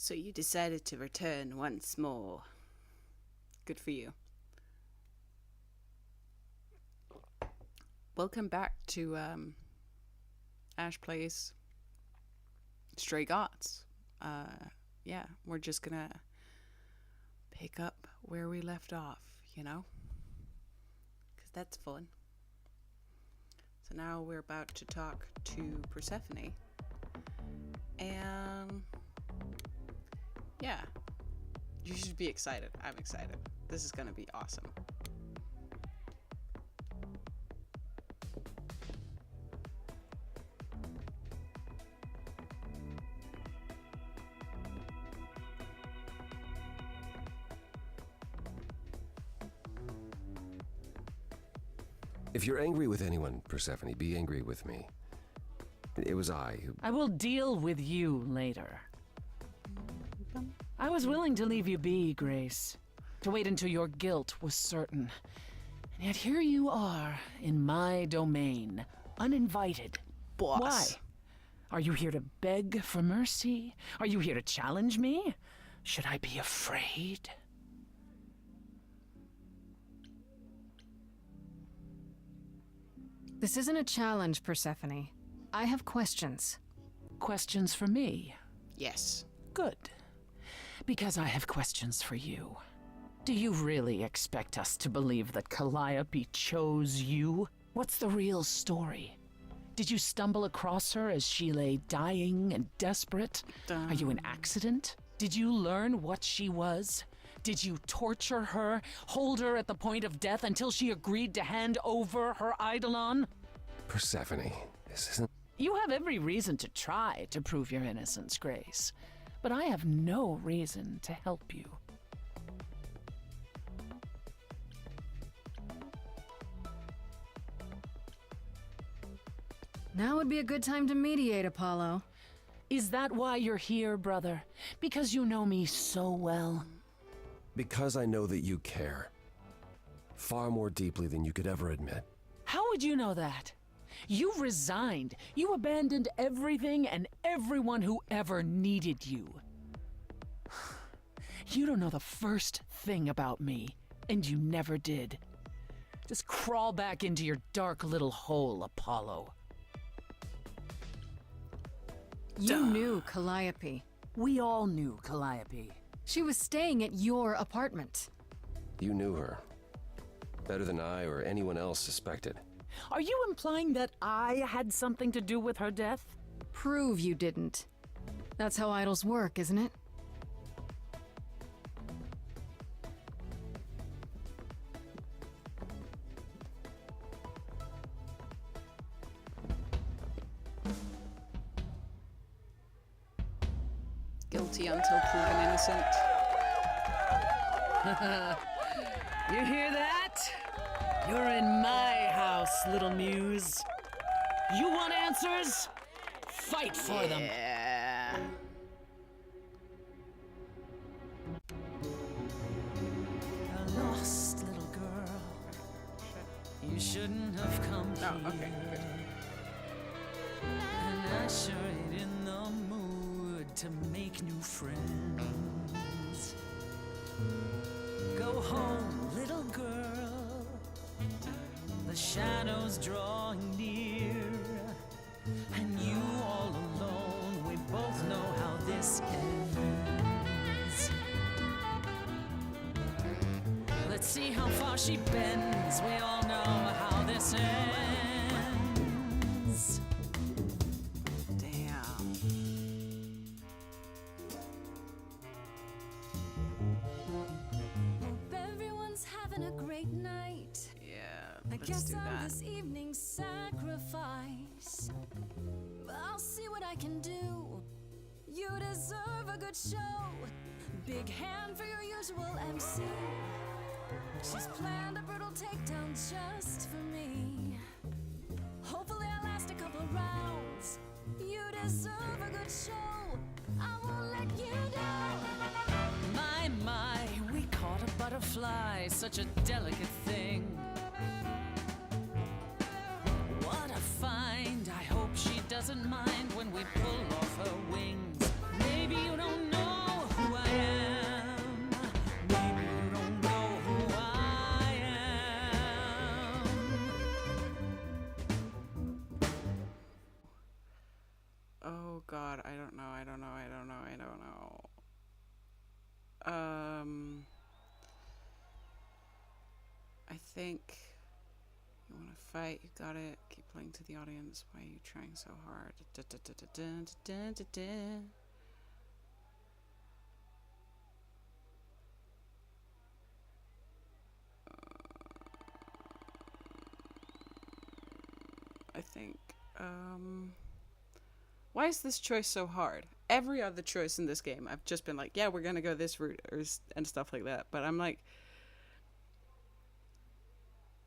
So you decided to return once more. Good for you. Welcome back to Ash Plays Stray Gods. Yeah, we're just gonna pick up where we left off, you know? Because that's fun. So now we're about to talk to Persephone. And yeah, you should be excited. I'm excited. This is gonna be awesome. If you're angry with anyone, Persephone, be angry with me. It was I who... I will deal with you later. I was willing to leave you be, Grace. To wait until your guilt was certain. And yet here you are, in my domain, uninvited. Boss. Why? Are you here to beg for mercy? Are you here to challenge me? Should I be afraid? This isn't a challenge, Persephone. I have questions. Questions for me? Yes. Good. Because I have questions for you. Do you really expect us to believe that Calliope chose you? What's the real story? Did you stumble across her as she lay dying and desperate? Are you an accident? Did you learn what she was? Did you torture her, hold her at the point of death until she agreed to hand over her Eidolon? Persephone, this isn't... You have every reason to try to prove your innocence, Grace. But I have no reason to help you. Now would be a good time to mediate, Apollo. Is that why you're here, brother? Because you know me so well? Because I know that you care. Far more deeply than you could ever admit. How would you know that? You resigned. You abandoned everything and everyone who ever needed you. You don't know the first thing about me, and you never did. Just crawl back into your dark little hole, Apollo. You knew Calliope. We all knew Calliope. She was staying at your apartment. You knew her. Better than I or anyone else suspected. Are you implying that I had something to do with her death? Prove you didn't. That's how idols work, isn't it? Guilty until proven innocent. You hear that? You're in my house, little muse. You want answers? Fight for them. Yeah. A lost little girl. You shouldn't have come Oh, here. okay, good. And I sure ain't in the mood to make new friends. Go home, little girl. The shadows drawing near. And you all alone, we both know how this ends. Let's see how far she bends. We all know how this ends. Damn. Hope everyone's having a great night. Yeah, I let's guess do I'm that. this evening's sacrifice. I'll see what I can do. You deserve a good show. Big hand for your usual MC. She's planned a brutal takedown just for me. Hopefully I'll last a couple rounds. You deserve a good show. I won't let you down. My, we caught a butterfly, such a delicate thing. What a find, I hope she doesn't mind when we pull off her wings. Maybe you don't know I think you want to fight, you got it. Keep playing to the audience. Why are you trying so hard? I think, why is this choice so hard? Every other choice in this game, I've just been like, yeah, we're gonna go this route, and stuff like that. But I'm like,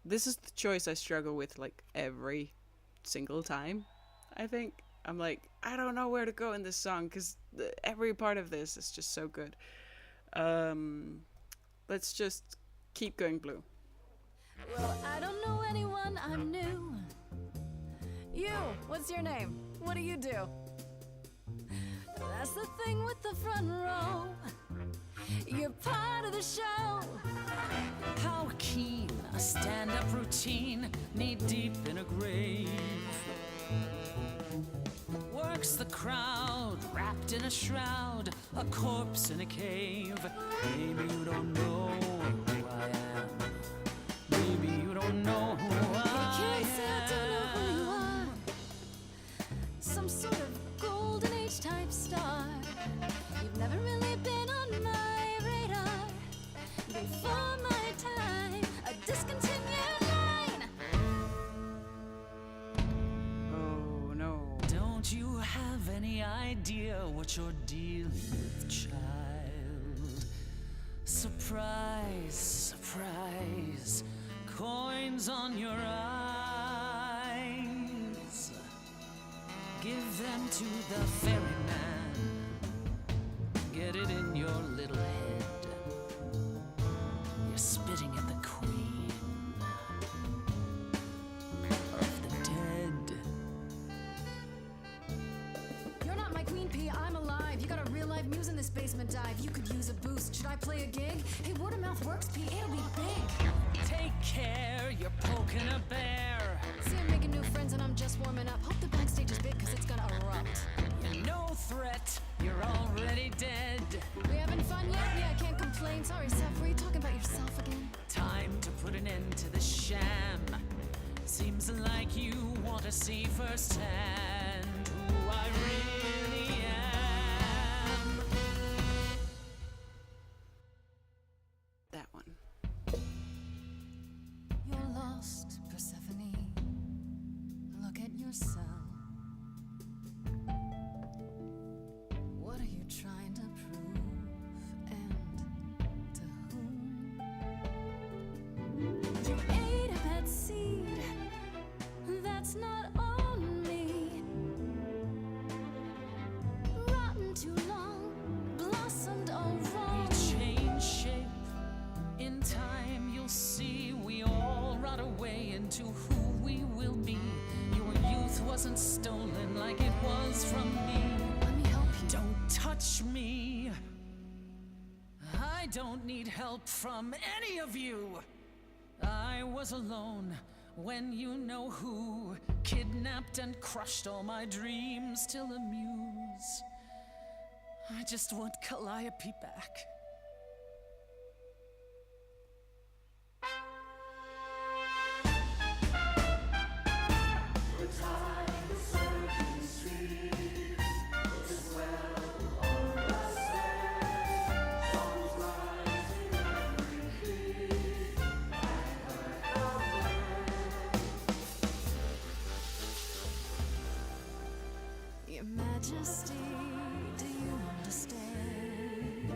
this is the choice I struggle with like every single time. I think I'm like, I don't know where to go in this song because every part of this is just so good. Let's just keep going blue. Well, I don't know anyone, I'm new. You, what's your name? What do you do? That's the thing with the front row. You're part of the show. How keen a stand-up routine, knee-deep in a grave. Works the crowd, wrapped in a shroud, a corpse in a cave. Maybe you don't know who I am. Maybe you don't know who I Can't say I don't know who am. you are. Some sort of golden age type star. You've never really been on my radar. Before my time, a discontinued line. Oh no. Don't you have any idea what you're dealing with, child? Surprise, surprise, coins on your eyes. Give them to the ferryman. Get it in your little head. You're spitting at the queen of the dead. You're not my queen pea, I'm alive. You got a real live muse in this basement dive. You could use a boost. Should I play a gig? Hey, word of mouth works, P. It'll be big. Take care, you're poking a bear. See, I'm making new friends and I'm just warming up. Hope the backstage is big because it's gonna erupt. You're no threat, you're already dead. We having fun yet? Yeah, I can't complain. Sorry, Seth, were you talking about yourself again? Time to put an end to the sham. Seems like you want to see firsthand who I really am. That one. You're lost, Persephone. Look at yourself. What are you trying to prove? And to whom? You ate a bad seed. That's not on me. Rotten too long, blossomed all We wrong. change shape. In time, you'll see we all rot away into who we will be. Your youth wasn't stolen like it was from me. Let me help you. Don't touch me. I don't need help from any of you. I was alone when you know who kidnapped and crushed all my dreams till a muse. I just want Calliope back. Your Majesty, do you understand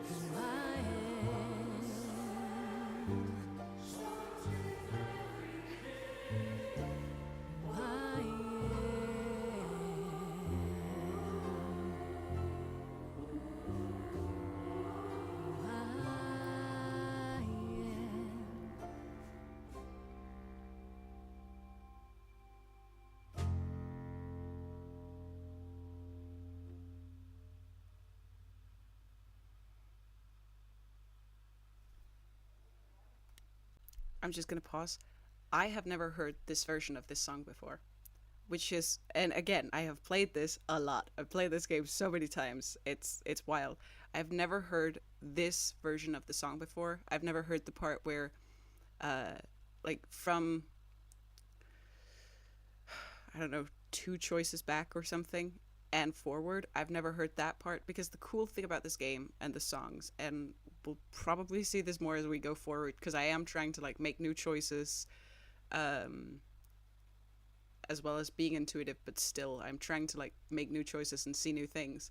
who I am? Who I I'm just gonna pause. I have never heard this version of this song before. which is, and again, I have played this a lot. I've played this game so many times. It's wild. I've never heard this version of the song before. I've never heard the part where, like from, I don't know, 2 choices back or something and forward. I've never heard that part, because the cool thing about this game and the songs, and we'll probably see this more as we go forward, because I am trying to like make new choices, as well as being intuitive, but still I'm trying to like make new choices and see new things.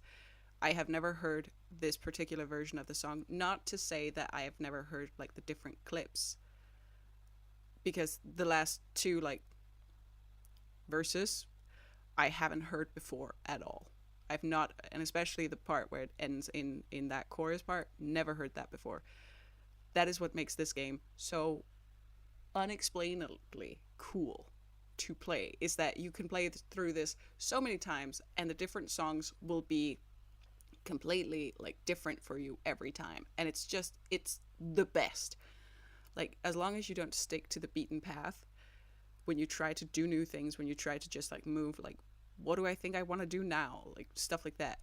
I have never heard this particular version of the song, not to say that I have never heard like the different clips, because the last 2 like verses I haven't heard before at all. I've not, and especially the part where it ends in that chorus part, never heard that before. That is what makes this game so unexplainably cool to play, is that you can play through this so many times and the different songs will be completely like different for you every time, and it's the best. Like, as long as you don't stick to the beaten path when you try to do new things, when you try to just like move, like, what do I think I want to do now, like stuff like that,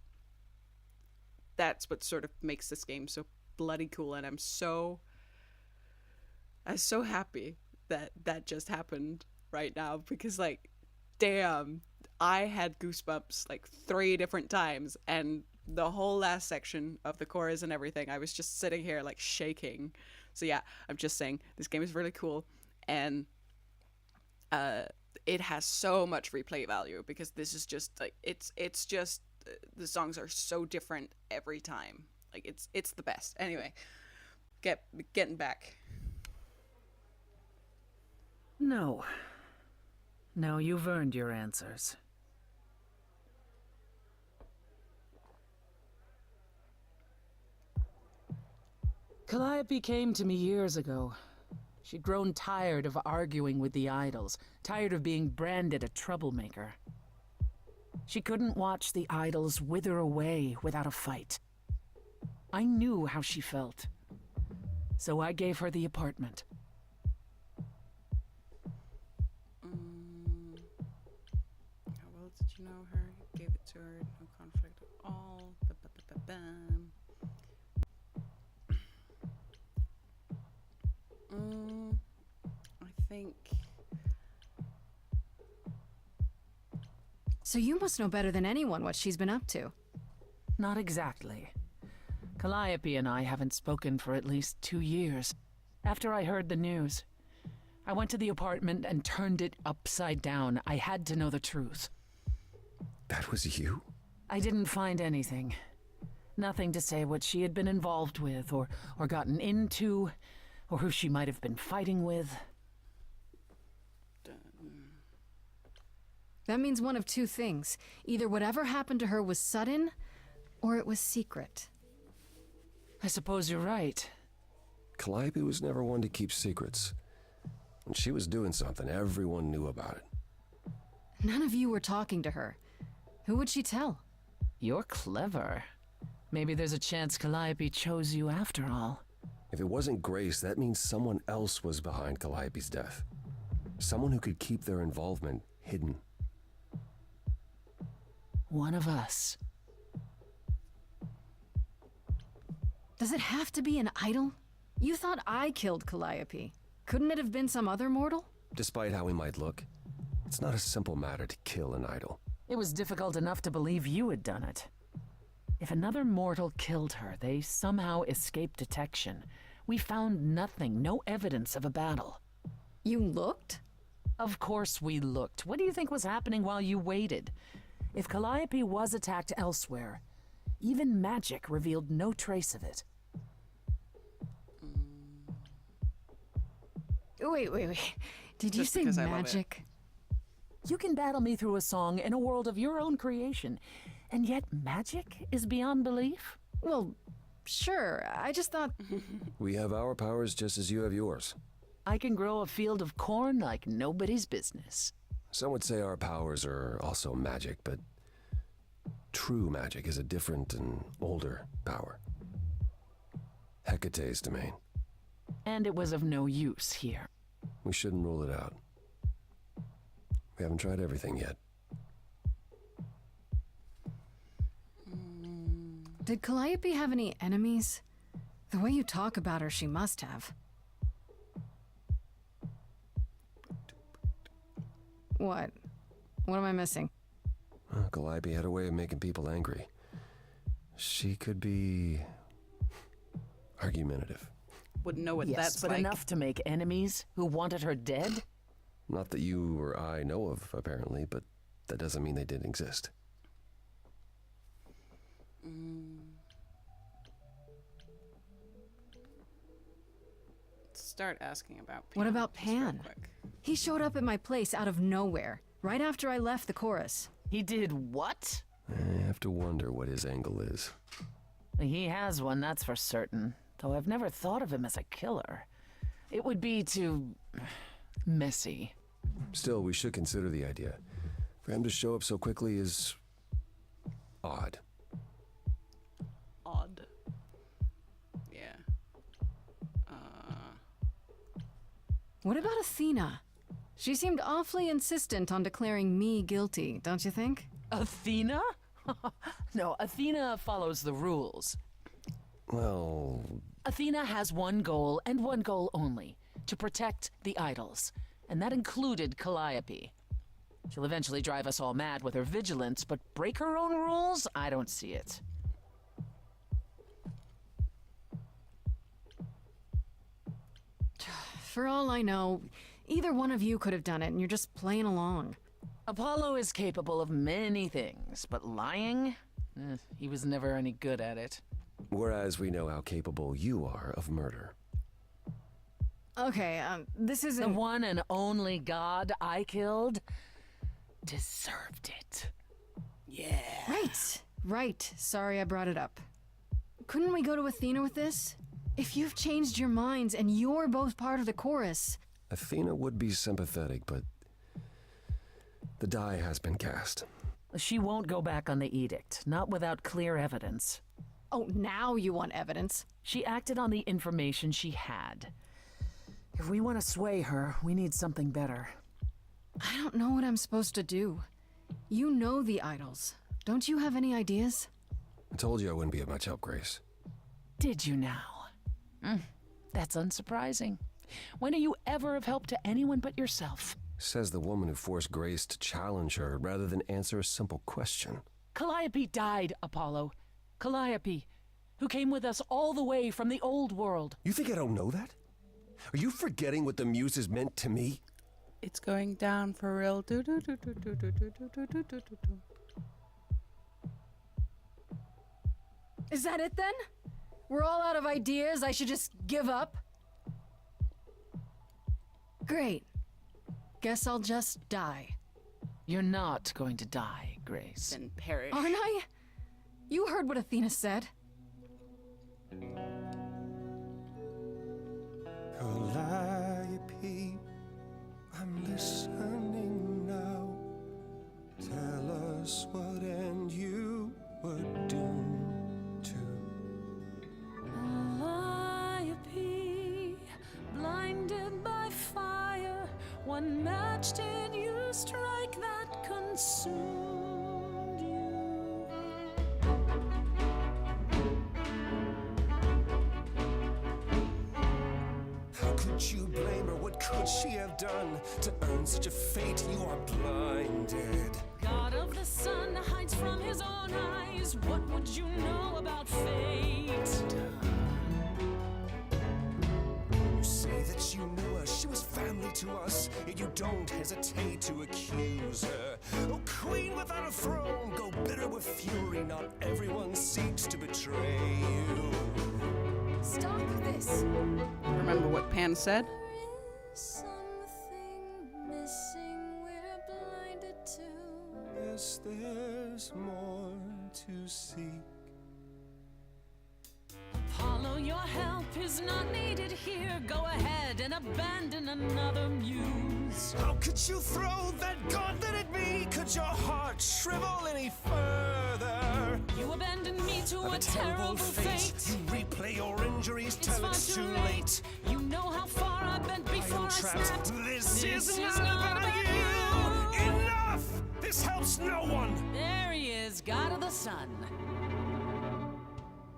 that's what sort of makes this game so bloody cool. And I'm so happy that just happened right now, because like, damn, I had goosebumps like 3 different times, and the whole last section of the chorus and everything, I was just sitting here like shaking. So yeah, I'm just saying, this game is really cool, and it has so much replay value, because this is just like, it's just, the songs are so different every time. Like, it's the best. Anyway, getting back. No. No, you've earned your answers. Calliope came to me years ago. She'd grown tired of arguing with the idols, tired of being branded a troublemaker. She couldn't watch the idols wither away without a fight. I knew how she felt, so I gave her the apartment. How well did you know her? You gave it to her, no conflict at all. Ba-ba-ba-ba-bam. I think. So you must know better than anyone what she's been up to. Not exactly. Calliope and I haven't spoken for at least 2 years. After I heard the news, I went to the apartment and turned it upside down. I had to know the truth. That was you? I didn't find anything. Nothing to say what she had been involved with, or gotten into, or who she might have been fighting with. That means one of 2 things. Either whatever happened to her was sudden, or it was secret. I suppose you're right. Calliope was never one to keep secrets. When she was doing something, everyone knew about it. None of you were talking to her. Who would she tell? You're clever. Maybe there's a chance Calliope chose you after all. If it wasn't Grace, that means someone else was behind Calliope's death. Someone who could keep their involvement hidden. One of us. Does it have to be an idol? You thought I killed Calliope. Couldn't it have been some other mortal? Despite how we might look, it's not a simple matter to kill an idol. It was difficult enough to believe you had done it. If another mortal killed her, they somehow escaped detection. We found nothing, no evidence of a battle. You looked? Of course we looked. What do you think was happening while you waited? If Calliope was attacked elsewhere, even magic revealed no trace of it. Wait. Did you Just say because I love it. magic? You can battle me through a song in a world of your own creation, and yet magic is beyond belief? Well, sure. I just thought... We have our powers just as you have yours. I can grow a field of corn like nobody's business. Some would say our powers are also magic, but true magic is a different and older power. Hecate's domain. And it was of no use here. We shouldn't rule it out. We haven't tried everything yet. Did Calliope have any enemies? The way you talk about her, she must have. What? What am I missing? Calliope had a way of making people angry. She could be argumentative. Wouldn't know what Yes, that's but like. enough to make enemies who wanted her dead? Not that you or I know of, apparently, but that doesn't mean they didn't exist. Start asking about Pan. What about just real Pan? quick. He showed up at my place out of nowhere, right after I left the chorus. He did what? I have to wonder what his angle is. He has one, that's for certain. Though I've never thought of him as a killer. It would be too messy. Still, we should consider the idea. For him to show up so quickly is odd. Odd. Yeah. What about Athena? She seemed awfully insistent on declaring me guilty, don't you think? Athena? No, Athena follows the rules. Well, Athena has one goal and one goal only, to protect the idols. And that included Calliope. She'll eventually drive us all mad with her vigilance, but break her own rules? I don't see it. For all I know, either one of you could have done it and you're just playing along. Apollo is capable of many things, but lying? He was never any good at it. whereas we know how capable you are of murder. Okay, this The isn't... one and only god I killed deserved it. Right. Sorry I brought it up. Couldn't we go to Athena with this? If you've changed your minds and you're both part of the chorus... Athena would be sympathetic, but the die has been cast. She won't go back on the edict, not without clear evidence. Oh, now you want evidence? She acted on the information she had. If we want to sway her, we need something better. I don't know what I'm supposed to do. You know the idols. Don't you have any ideas? I told you I wouldn't be of much help, Grace. Did you now? That's unsurprising. When are you ever of help to anyone but yourself? Says the woman who forced Grace to challenge her rather than answer a simple question. Calliope died, Apollo. Calliope, who came with us all the way from the old world. You think I don't know that? Are you forgetting what the Muses meant to me? It's going down for real. Do, do, do, do, do, do, do, do, do, do, do. Is that it then? We're all out of ideas, I should just give up? Great. Guess I'll just die. You're not going to die, Grace. Then perish. Aren't I? You heard what Athena said. Calliope, I'm listening now. Tell us what end you were doomed to. Calliope, blinded by fire, one match did you strike that consumed you. How could you blame her? What could she have done to earn such a fate? You are blinded. God of the sun hides from his own eyes. What would you know about fate? You say that you knew her, she was family to us, yet you don't hesitate to accuse her. Oh, queen without a throne, go bitter with fury. Not everyone seeks to betray you. Stop this. Remember what Pan said? There is something missing we're blinded to. Yes, there's more to seek. Apollo, your help is not needed here. Go ahead and abandon another muse. How could you throw that gauntlet at me? Could your heart shrivel any further? You abandoned me to Of a terrible fate. You replay your injuries It's till far it's too too late. late. You know how far I've been I before am I trapped. snapped. This is is not not about about you. you. In Enough! This helps no one! There he is, god of the sun.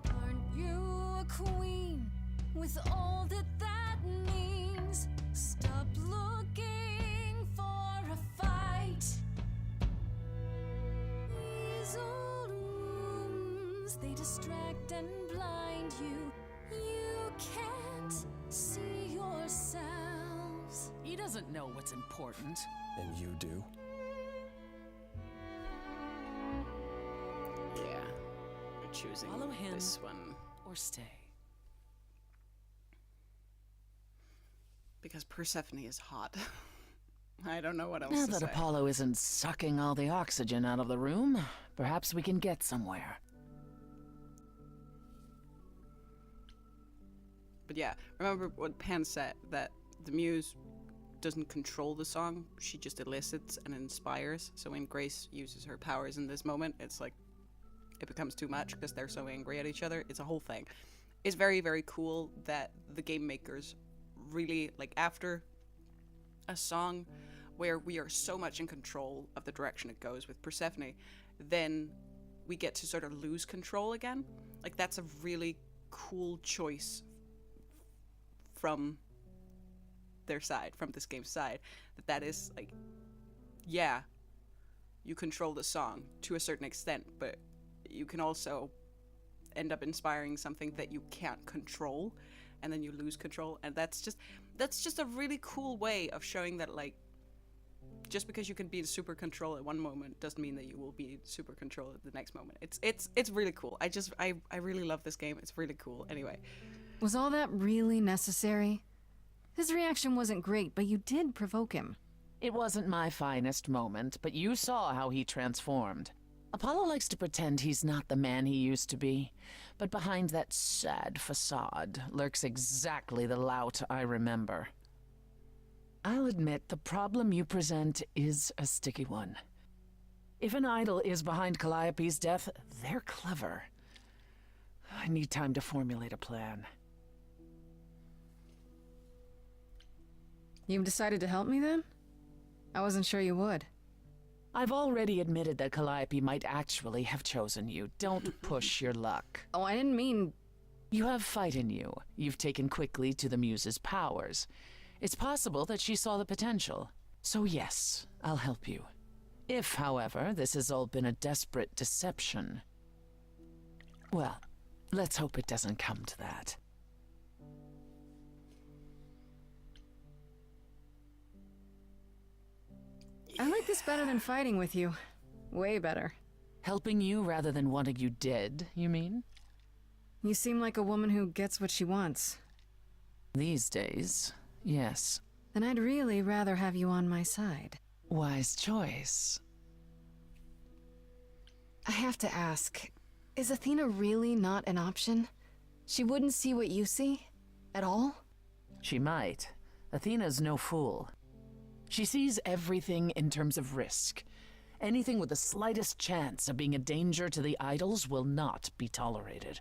Aren't you a queen with all that that means? Stop looking for a fight. These old wounds, they distract and blind you. You can't see yourselves. He doesn't know what's important. And you do? Yeah. We're choosing Follow him. this one. Or stay. Because Persephone is hot. I don't know what else Now to that say. Apollo isn't sucking all the oxygen out of the room, perhaps we can get somewhere. But yeah, remember what Pan said, that the muse doesn't control the song, she just elicits and inspires. So when Grace uses her powers in this moment, it's like it becomes too much because they're so angry at each other. It's a whole thing. It's very, very cool that the game makers really, like, after a song where we are so much in control of the direction it goes with Persephone, then we get to sort of lose control again. Like, that's a really cool choice from their side, from this game's side, that is like, yeah, you control the song to a certain extent, but you can also end up inspiring something that you can't control, and then you lose control. And that's just a really cool way of showing that, like, just because you can be in super control at one moment doesn't mean that you will be in super control at the next moment. It's really cool. I really love this game. It's really cool. Anyway, Was all that really necessary? His reaction wasn't great, but you did provoke him. It wasn't my finest moment, but you saw how he transformed. Apollo likes to pretend he's not the man he used to be, but behind that sad facade lurks exactly the lout I remember. I'll admit the problem you present is a sticky one. If an idol is behind Calliope's death, they're clever. I need time to formulate a plan. You've decided to help me then? I wasn't sure you would. I've already admitted that Calliope might actually have chosen you. Don't push your luck. Oh, I didn't mean... You have fight in you. You've taken quickly to the Muse's powers. It's possible that she saw the potential. So yes, I'll help you. If, however, this has all been a desperate deception, well, let's hope it doesn't come to that. I like this better than fighting with you. Way better. Helping you rather than wanting you dead, you mean? You seem like a woman who gets what she wants. These days, yes. Then I'd really rather have you on my side. Wise choice. I have to ask, is Athena really not an option? She wouldn't see what you see? At all? She might. Athena's no fool. She sees everything in terms of risk. Anything with the slightest chance of being a danger to the idols will not be tolerated.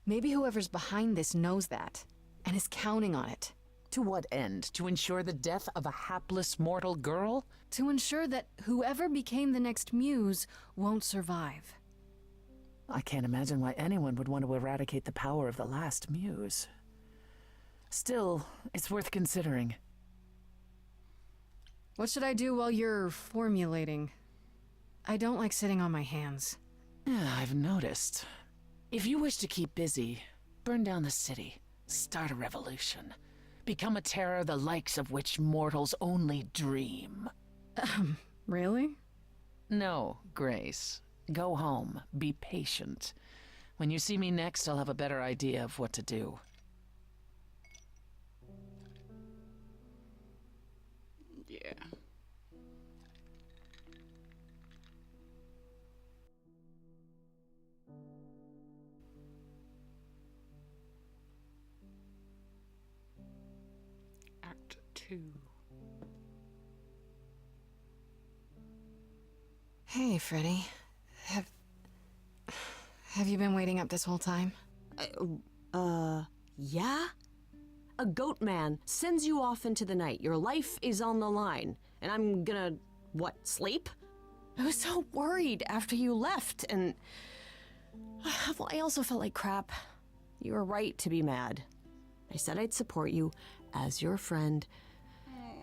Maybe whoever's behind this knows that, and is counting on it. To what end? To ensure the death of a hapless mortal girl? To ensure that whoever became the next muse won't survive. I can't imagine why anyone would want to eradicate the power of the last muse. Still, it's worth considering. What should I do while you're formulating? I don't like sitting on my hands. Yeah, I've noticed. If you wish to keep busy, burn down the city, start a revolution, become a terror the likes of which mortals only dream. Really? No, Grace. Go home. Be patient. When you see me next, I'll have a better idea of what to do. yeah. Act 2. Hey, Freddy. Have you been waiting up this whole time? Yeah? A goat man sends you off into the night. Your life is on the line. And I'm gonna, what, sleep? I was so worried after you left, and... well, I also felt like crap. You were right to be mad. I said I'd support you as your friend,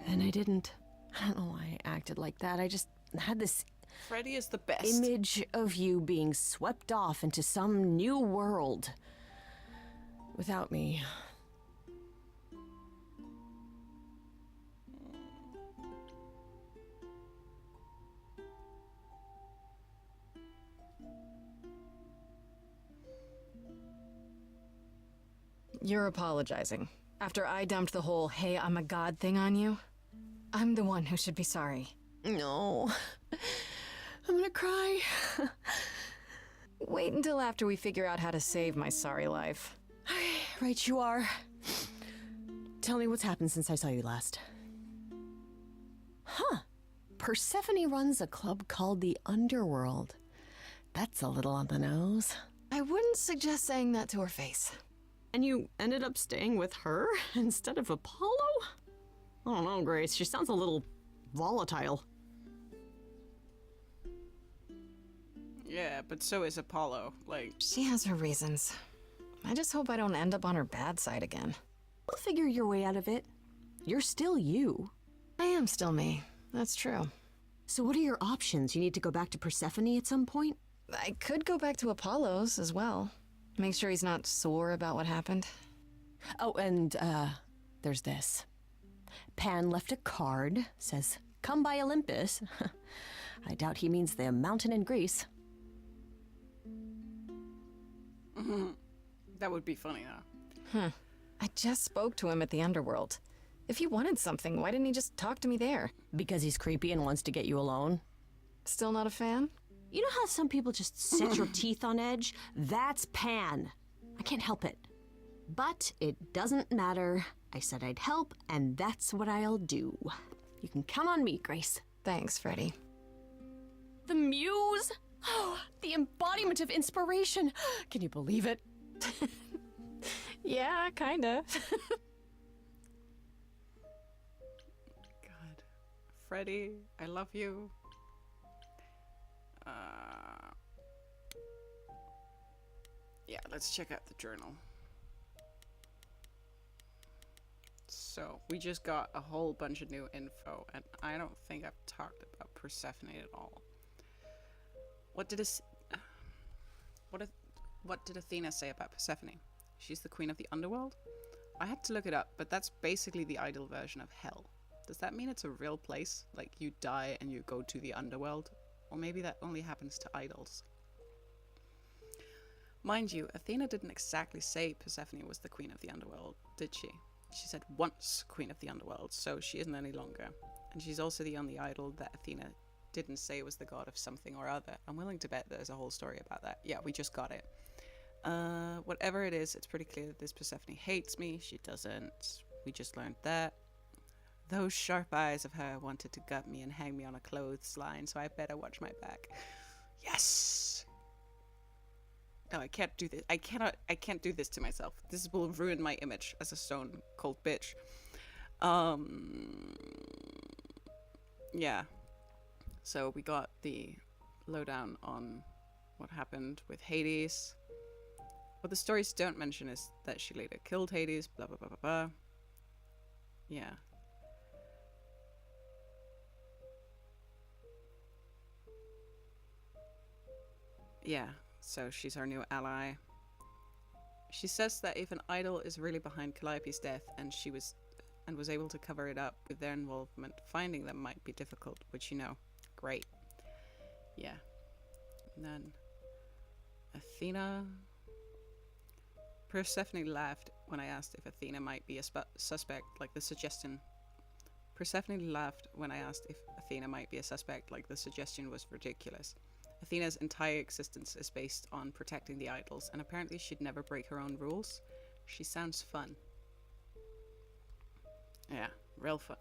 and I didn't. I don't know why I acted like that. I just had this Freddy is the best. image of you being swept off into some new world without me. You're apologizing. After I dumped the whole, hey, I'm a god thing on you, I'm the one who should be sorry. No. I'm gonna cry. Wait until after we figure out how to save my sorry life. Right you are. Tell me what's happened since I saw you last. Huh. Persephone runs a club called the Underworld. That's a little on the nose. I wouldn't suggest saying that to her face. And you ended up staying with her instead of Apollo? I don't know, Grace. She sounds a little volatile. Yeah, but so is Apollo. Like, She has her reasons. I just hope I don't end up on her bad side again. You'll figure your way out of it. You're still you. I am still me. That's true. So what are your options? You need to go back to Persephone at some point? I could go back to Apollo's as well. Make sure he's not sore about what happened. Oh, and, there's this. Pan left a card, says, come by Olympus. I doubt he means the mountain in Greece. that would be funny, though. I just spoke to him at the Underworld. If he wanted something, why didn't he just talk to me there? Because he's creepy and wants to get you alone. Still not a fan? You know how some people just set your teeth on edge? That's Pan. I can't help it. But it doesn't matter. I said I'd help, and that's what I'll do. You can count on me, Grace. Thanks, Freddy. The muse? Oh, the embodiment of inspiration. Can you believe it? Yeah, kinda. God. Freddy, I love you. Yeah, let's check out the journal. So, we just got a whole bunch of new info, and I don't think I've talked about Persephone at all. What did Athena say about Persephone? She's the queen of the underworld? I had to look it up, but that's basically the idol version of hell. Does that mean it's a real place? Like, you die and you go to the underworld? Or maybe that only happens to idols. Mind you, Athena didn't exactly say Persephone was the queen of the underworld, did she? She said once queen of the underworld, so she isn't any longer. And she's also the only idol that Athena didn't say was the god of something or other. I'm willing to bet there's a whole story about that. Yeah, we just got it. Whatever it is, it's pretty clear that this Persephone hates me. She doesn't. We just learned that. Those sharp eyes of her wanted to gut me and hang me on a clothesline, so I better watch my back. Yes! No, I can't do this. I can't do this to myself. This will ruin my image as a stone cold bitch. Yeah. So we got the lowdown on what happened with Hades. What the stories don't mention is that she later killed Hades, blah blah blah blah blah. Yeah. Yeah, so she's our new ally. She says that if an idol is really behind Calliope's death and was able to cover it up with their involvement, finding them might be difficult, which you know. Great. Yeah. And then Athena. Persephone laughed when I asked if Athena might be a suspect, like the suggestion. Persephone laughed when I asked if Athena might be a suspect, like the suggestion was ridiculous. Athena's entire existence is based on protecting the idols, and apparently she'd never break her own rules. She sounds fun. Yeah, real fun.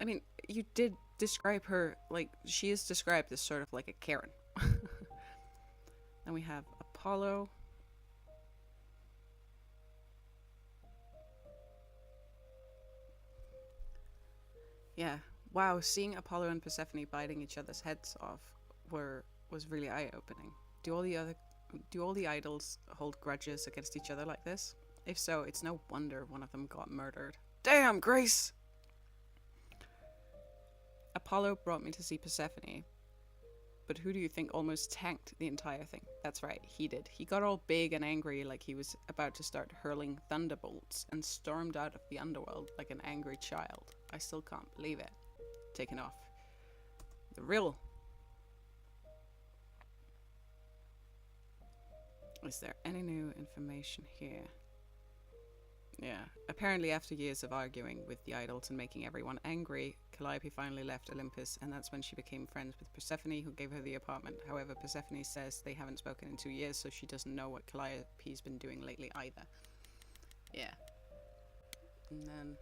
I mean, you did describe her, like, she is described as sort of like a Karen. Then we have Apollo. Yeah. Wow, seeing Apollo and Persephone biting each other's heads off was really eye-opening. Do all the idols hold grudges against each other like this? If so, it's no wonder one of them got murdered. Damn, Grace! Apollo brought me to see Persephone, but who do you think almost tanked the entire thing? That's right, he did. He got all big and angry like he was about to start hurling thunderbolts and stormed out of the underworld like an angry child. I still can't believe it. Taken off. The real... Is there any new information here? Yeah. Apparently after years of arguing with the idols and making everyone angry, Calliope finally left Olympus, and that's when she became friends with Persephone, who gave her the apartment. However, Persephone says they haven't spoken in 2 years, so she doesn't know what Calliope's been doing lately either. Yeah. And then...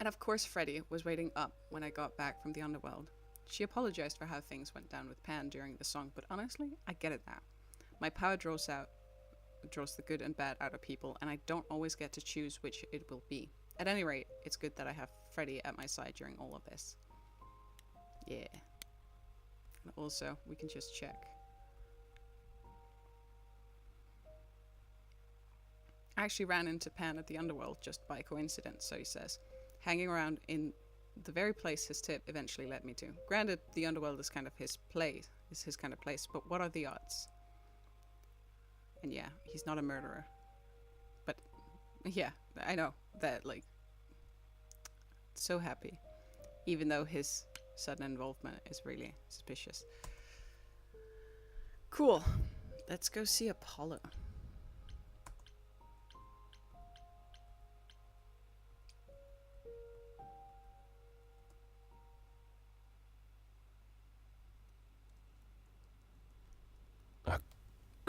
And of course Freddie was waiting up when I got back from the underworld. She apologized for how things went down with Pan during the song, but honestly, I get it now. My power draws the good and bad out of people, and I don't always get to choose which it will be. At any rate, it's good that I have Freddie at my side during all of this. Yeah. And also, we can just check. I actually ran into Pan at the underworld just by coincidence, so he says. Hanging around in the very place his tip eventually led me to. Granted, the underworld is kind of his place, but what are the odds? And yeah, he's not a murderer. But yeah, I know that, like, so happy. Even though his sudden involvement is really suspicious. Cool. Let's go see Apollo.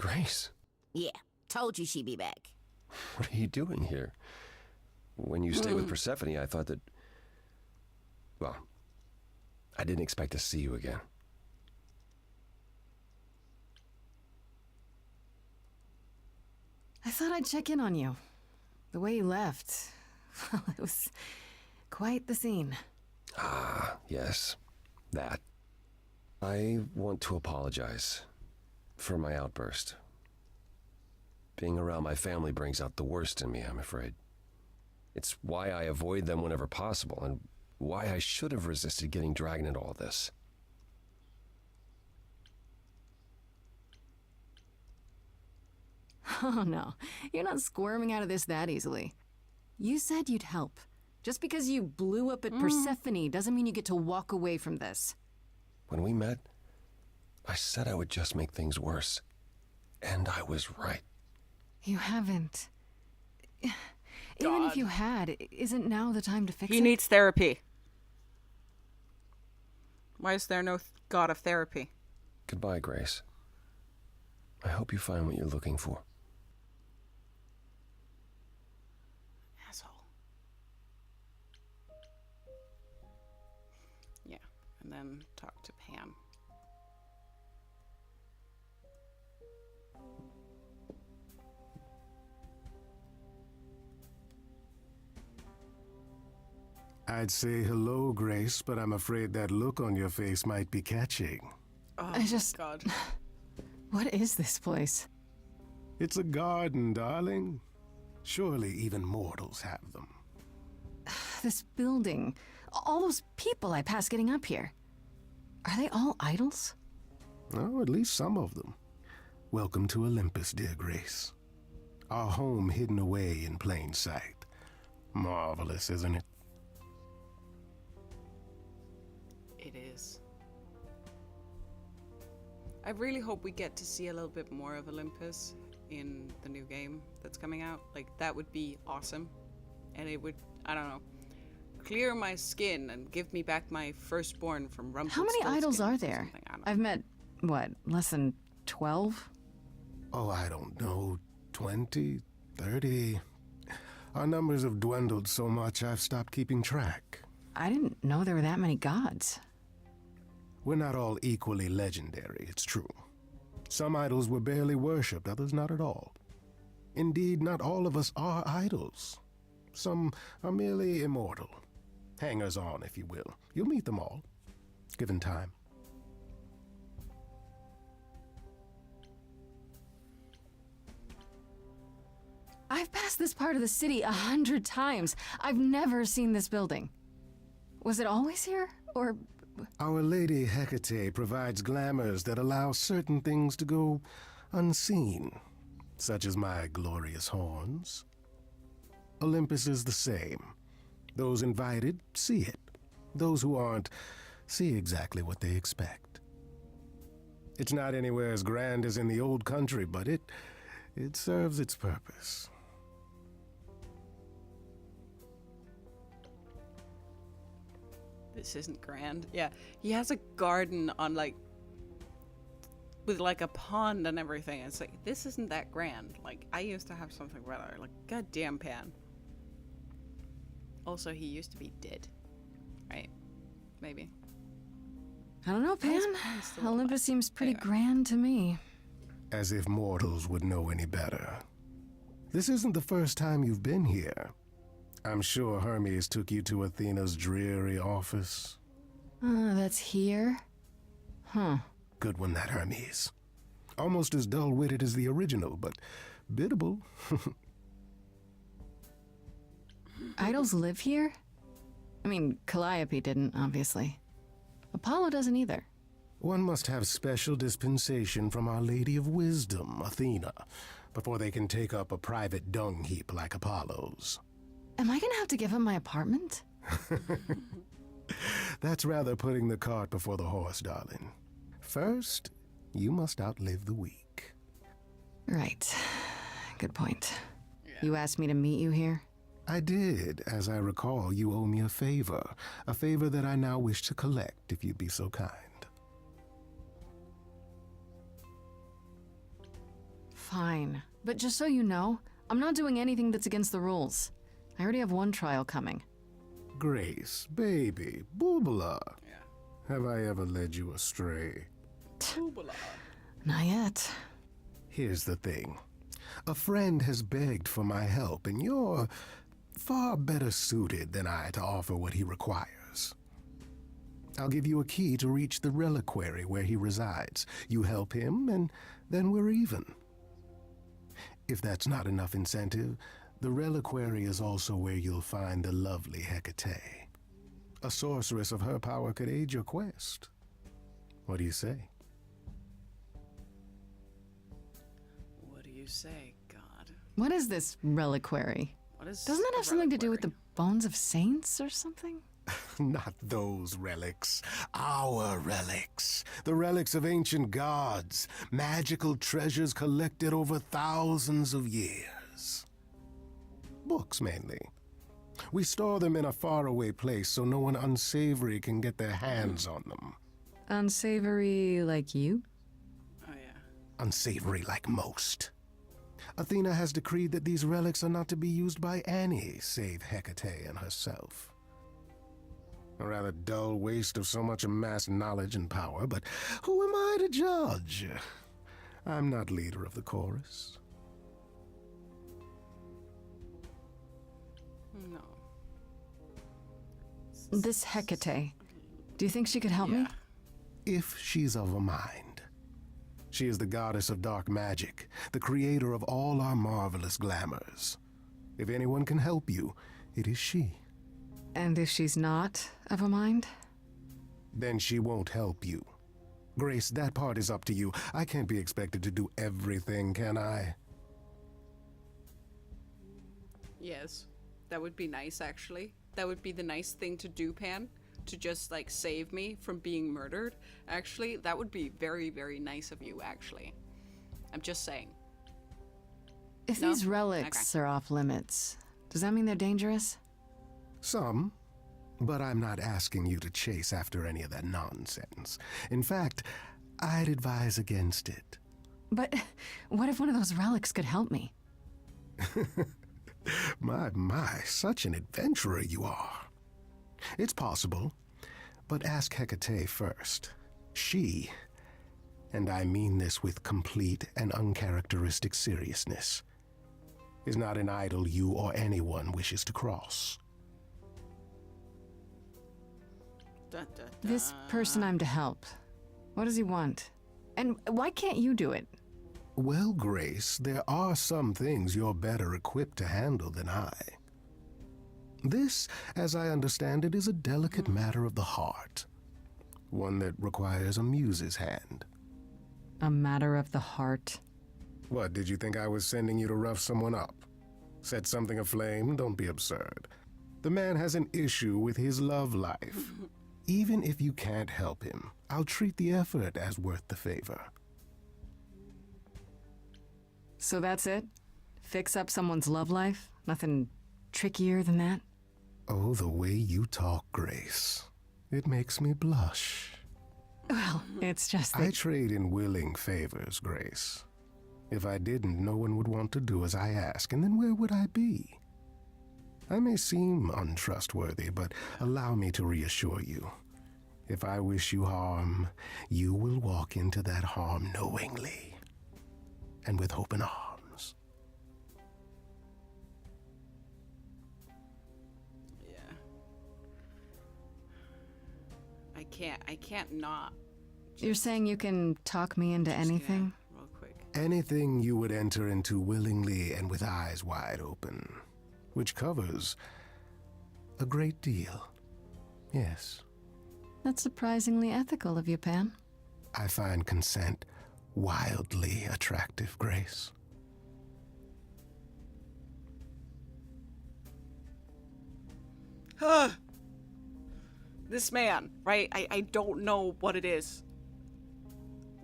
Grace, Yeah, told you she'd be back. what are you doing here? When you stay with Persephone, I thought that... Well, I didn't expect to see you again. I thought I'd check in on you. The way you left, well, it was quite the scene. Ah, yes, that. I want to apologize for my outburst. Being around my family brings out the worst in me, I'm afraid. It's why I avoid them whenever possible, and why I should have resisted getting dragged into all this. Oh no, you're not squirming out of this that easily. You said you'd help. Just because you blew up at Persephone doesn't mean you get to walk away from this. When we met, I said I would just make things worse. And I was right. You haven't. Even if you had, isn't now the time to fix it? He needs therapy. Why is there no god of therapy? Goodbye, Grace. I hope you find what you're looking for. Asshole. Yeah, and then talk to Pam. I'd say hello, Grace, but I'm afraid that look on your face might be catching. Oh, I just... God. What is this place? It's a garden, darling. Surely even mortals have them. This building. All those people I pass getting up here. Are they all idols? Oh, at least some of them. Welcome to Olympus, dear Grace. Our home hidden away in plain sight. Marvelous, isn't it? It is. I really hope we get to see a little bit more of Olympus in the new game that's coming out. Like, that would be awesome. And it would, I don't know, clear my skin and give me back my firstborn from How many idols are there? I've met, what, less than 12? Oh, I don't know. 20, 30. Our numbers have dwindled so much I've stopped keeping track. I didn't know there were that many gods. We're not all equally legendary, it's true. Some idols were barely worshipped, others not at all. Indeed, not all of us are idols. Some are merely immortal. Hangers-on, if you will. You'll meet them all, given time. I've passed this part of the city 100 times. I've never seen this building. Was it always here, or...? Our Lady Hecate provides glamours that allow certain things to go unseen, such as my glorious horns. Olympus is the same. Those invited see it. Those who aren't see exactly what they expect. It's not anywhere as grand as in the old country, but it serves its purpose. This isn't grand. Yeah, he has a garden on like with like a pond and everything. It's like, this isn't that grand. Like, I used to have something better. Like, goddamn Pan. Also, he used to be dead, right? Maybe. I don't know, Pan. Olympus seems pretty grand to me. As if mortals would know any better. This isn't the first time you've been here. I'm sure Hermes took you to Athena's dreary office. That's here? Huh. Good one, that Hermes. Almost as dull-witted as the original, but biddable. Idols live here? I mean, Calliope didn't, obviously. Apollo doesn't either. One must have special dispensation from Our Lady of Wisdom, Athena, before they can take up a private dung heap like Apollo's. Am I gonna have to give him my apartment? That's rather putting the cart before the horse, darling. First, you must outlive the week. Right. Good point. Yeah. You asked me to meet you here? I did. As I recall, you owe me a favor that I now wish to collect, if you'd be so kind. Fine. But just so you know, I'm not doing anything that's against the rules. I already have one trial coming. Grace, baby, Boobala. Yeah. Have I ever led you astray? Boobala. Not yet. Here's the thing. A friend has begged for my help, and you're far better suited than I to offer what he requires. I'll give you a key to reach the reliquary where he resides. You help him, and then we're even. If that's not enough incentive, the reliquary is also where you'll find the lovely Hecate. A sorceress of her power could aid your quest. What do you say? What do you say, God? What is this reliquary? Doesn't it have something to do with the bones of saints or something? Not those relics. Our relics. The relics of ancient gods. Magical treasures collected over thousands of years. Books, mainly. We store them in a faraway place so no one unsavory can get their hands on them. Unsavory like you? Oh, yeah. Unsavory like most. Athena has decreed that these relics are not to be used by any save Hecate and herself. A rather dull waste of so much amassed knowledge and power, but who am I to judge? I'm not leader of the chorus. No. This Hecate, do you think she could help me? If she's of a mind. She is the goddess of dark magic, the creator of all our marvelous glamours. If anyone can help you, it is she. And if she's not of a mind? Then she won't help you. Grace, that part is up to you. I can't be expected to do everything, can I? Yes. That would be nice, actually. That would be the nice thing to do, Pan. To just, like, save me from being murdered. Actually, that would be very, very nice of you, actually. I'm just saying. If these relics are off limits, does that mean they're dangerous? Some. But I'm not asking you to chase after any of that nonsense. In fact, I'd advise against it. But what if one of those relics could help me? My, such an adventurer you are. It's possible, but ask Hecate first. She and I mean this with complete and uncharacteristic seriousness, is not an idol you or anyone wishes to cross. Dun, dun, dun. This person I'm to help, what does he want? And why can't you do it? Well, Grace, there are some things you're better equipped to handle than I. This, as I understand it, is a delicate matter of the heart. One that requires a muse's hand. A matter of the heart. What, did you think I was sending you to rough someone up? Set something aflame? Don't be absurd. The man has an issue with his love life. Even if you can't help him, I'll treat the effort as worth the favor. So that's it? Fix up someone's love life? Nothing trickier than that? Oh, the way you talk, Grace. It makes me blush. Well, it's just I that... trade in willing favors, Grace. If I didn't, no one would want to do as I ask, and then where would I be? I may seem untrustworthy, but allow me to reassure you. If I wish you harm, you will walk into that harm knowingly and with open arms. Yeah. I can't not. You're saying you can talk me into anything? Real quick. Anything you would enter into willingly and with eyes wide open, which covers a great deal. Yes. That's surprisingly ethical of you, Pan. I find consent wildly attractive, Grace. This man, right? I don't know what it is.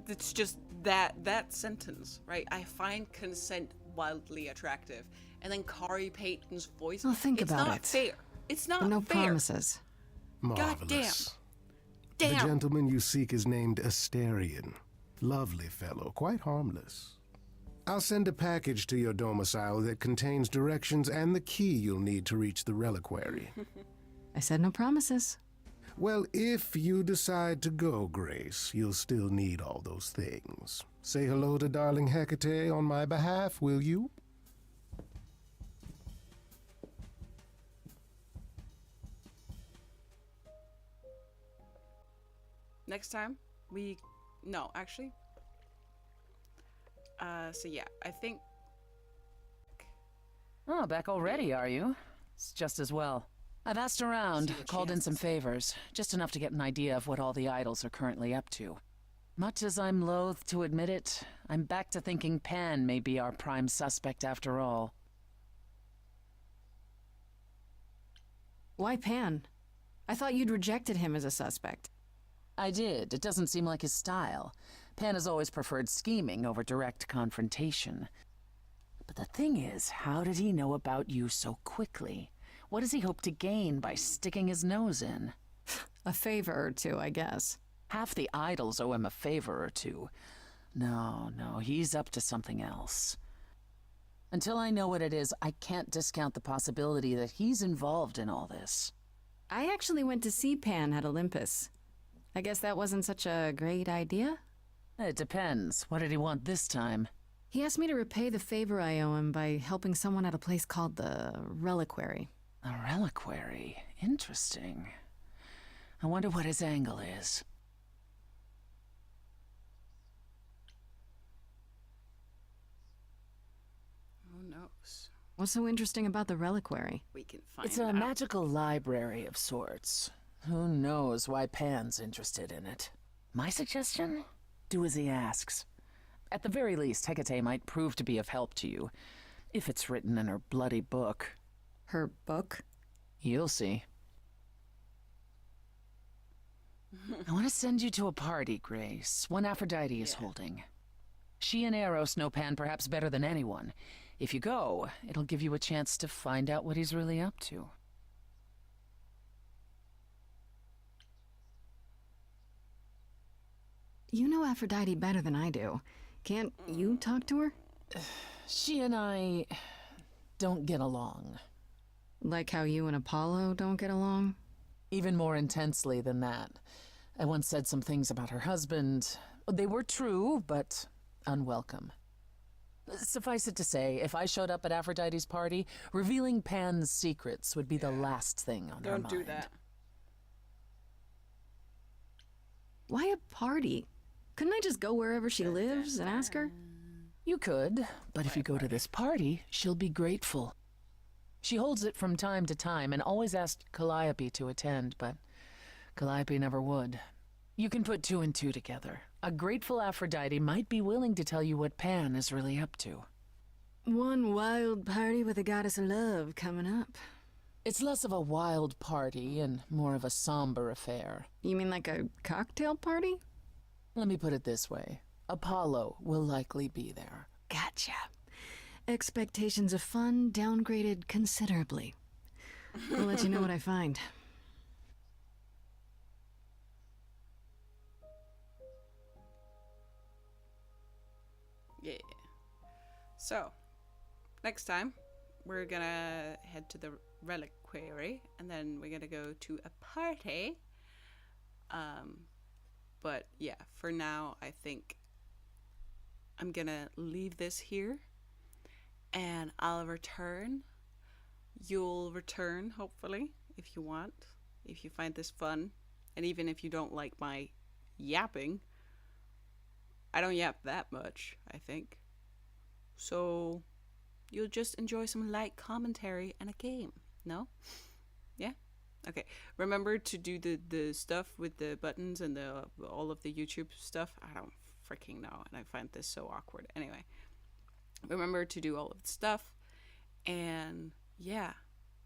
It's just that sentence, right? I find consent wildly attractive. And then Kari Payton's voice. Well, think about it. It's not fair. It's not But no fair. promises. Marvelous. Damn. The gentleman you seek is named Asterion. Lovely fellow, quite harmless. I'll send a package to your domicile that contains directions and the key you'll need to reach the reliquary. I said no promises. Well, if you decide to go, Grace, you'll still need all those things. Say hello to darling Hecate on my behalf, will you? Next time we... No, actually. So yeah, I think... Oh, back already, are you? It's just as well. I've asked around, called in some favors, just enough to get an idea of what all the idols are currently up to. Much as I'm loath to admit it, I'm back to thinking Pan may be our prime suspect after all. Why Pan? I thought you'd rejected him as a suspect. I did. It doesn't seem like his style. Pan has always preferred scheming over direct confrontation. But the thing is, how did he know about you so quickly? What does he hope to gain by sticking his nose in? A favor or two, I guess. Half the idols owe him a favor or two. No, he's up to something else. Until I know what it is, I can't discount the possibility that he's involved in all this. I actually went to see Pan at Olympus. I guess that wasn't such a great idea? It depends. What did he want this time? He asked me to repay the favor I owe him by helping someone at a place called the Reliquary. A reliquary? Interesting. I wonder what his angle is. Who knows? What's so interesting about the Reliquary? We can find It's a out. magical library of sorts. Who knows why Pan's interested in it? My suggestion? Do as he asks. At the very least, Hecate might prove to be of help to you, if it's written in her bloody book. Her book? You'll see. I want to send you to a party, Grace, one Aphrodite is holding. She and Eros know Pan perhaps better than anyone. If you go, it'll give you a chance to find out what he's really up to. You know Aphrodite better than I do. Can't you talk to her? She and I don't get along. Like how you and Apollo don't get along? Even more intensely than that. I once said some things about her husband, They were true, but unwelcome. Suffice it to say, if I showed up at Aphrodite's party, revealing Pan's secrets would be the last thing on her mind. Don't do that. Why a party? Couldn't I just go wherever she lives and ask her? You could, but if you go to this party, she'll be grateful. She holds it from time to time and always asked Calliope to attend, but Calliope never would. You can put 2 and 2 together. A grateful Aphrodite might be willing to tell you what Pan is really up to. One wild party with a goddess of love coming up. It's less of a wild party and more of a somber affair. You mean like a cocktail party? Let me put it this way. Apollo will likely be there. Gotcha. Expectations of fun downgraded considerably. I'll let you know what I find. Yeah. So, next time, we're gonna head to the reliquary, and then we're gonna go to a party. But yeah, for now, I think I'm gonna leave this here, and I'll return. You'll return, hopefully, if you want, if you find this fun, and even if you don't like my yapping. I don't yap that much, I think. So you'll just enjoy some light commentary and a game, no? Yeah? Okay. Remember to do the stuff with the buttons and all of the YouTube stuff. I don't freaking know, and I find this so awkward. Anyway, remember to do all of the stuff. And yeah,